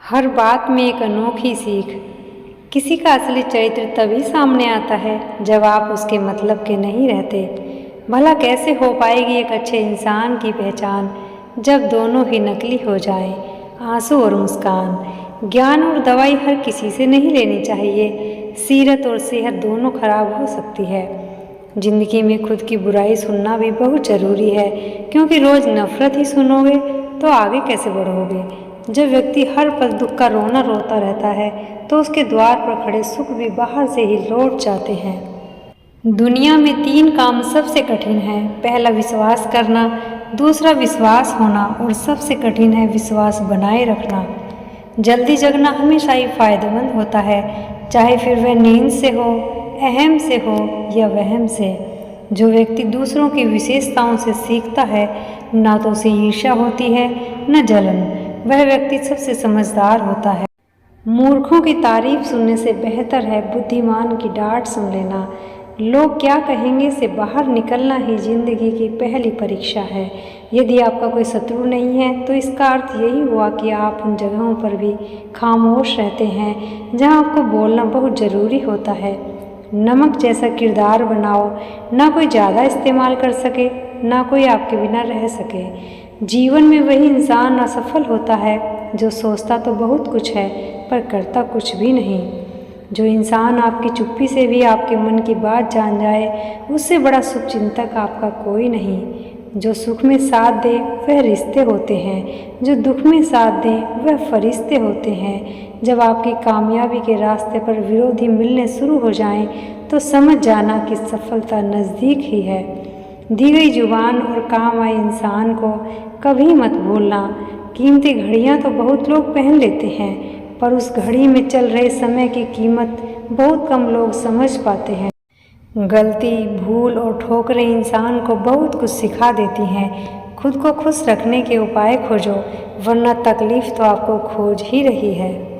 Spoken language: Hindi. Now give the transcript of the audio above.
हर बात में एक अनोखी सीख। किसी का असली चरित्र तभी सामने आता है जब आप उसके मतलब के नहीं रहते। भला कैसे हो पाएगी एक अच्छे इंसान की पहचान जब दोनों ही नकली हो जाएं, आंसू और मुस्कान। ज्ञान और दवाई हर किसी से नहीं लेनी चाहिए। सीरत और सेहत दोनों खराब हो सकती है। जिंदगी में खुद की बुराई सुनना भी बहुत ज़रूरी है, क्योंकि रोज़ नफरत ही सुनोगे तो आगे कैसे बढ़ोगे। जब व्यक्ति हर पल दुख का रोना रोता रहता है तो उसके द्वार पर खड़े सुख भी बाहर से ही लौट जाते हैं। दुनिया में 3 काम सबसे कठिन है। पहला विश्वास करना, दूसरा विश्वास होना और सबसे कठिन है विश्वास बनाए रखना। जल्दी जगना हमेशा ही फायदेमंद होता है, चाहे फिर वह नींद से हो, अहम से हो या वहम से। जो व्यक्ति दूसरों की विशेषताओं से सीखता है, ना तो उसे ईर्ष्या होती है न जलन, वह व्यक्ति सबसे समझदार होता है। मूर्खों की तारीफ सुनने से बेहतर है बुद्धिमान की डांट सुन लेना। लोग क्या कहेंगे से बाहर निकलना ही जिंदगी की पहली परीक्षा है। यदि आपका कोई शत्रु नहीं है तो इसका अर्थ यही हुआ कि आप उन जगहों पर भी खामोश रहते हैं जहां आपको बोलना बहुत ज़रूरी होता है। नमक जैसा किरदार बनाओ, ना कोई ज़्यादा इस्तेमाल कर सके, ना कोई आपके बिना रह सके। जीवन में वही इंसान असफल होता है जो सोचता तो बहुत कुछ है पर करता कुछ भी नहीं। जो इंसान आपकी चुप्पी से भी आपके मन की बात जान जाए, उससे बड़ा शुभचिंतक आपका कोई नहीं। जो सुख में साथ दे वह रिश्ते होते हैं, जो दुख में साथ दे वह फरिश्ते होते हैं। जब आपकी कामयाबी के रास्ते पर विरोधी मिलने शुरू हो जाएं, तो समझ जाना कि सफलता नज़दीक ही है। दी गई जुबान और काम आए इंसान को कभी मत भूलना। कीमती घड़ियां तो बहुत लोग पहन लेते हैं, पर उस घड़ी में चल रहे समय की कीमत बहुत कम लोग समझ पाते हैं। गलती, भूल और ठोकरें इंसान को बहुत कुछ सिखा देती हैं। खुद को खुश रखने के उपाय खोजो, वरना तकलीफ तो आपको खोज ही रही है।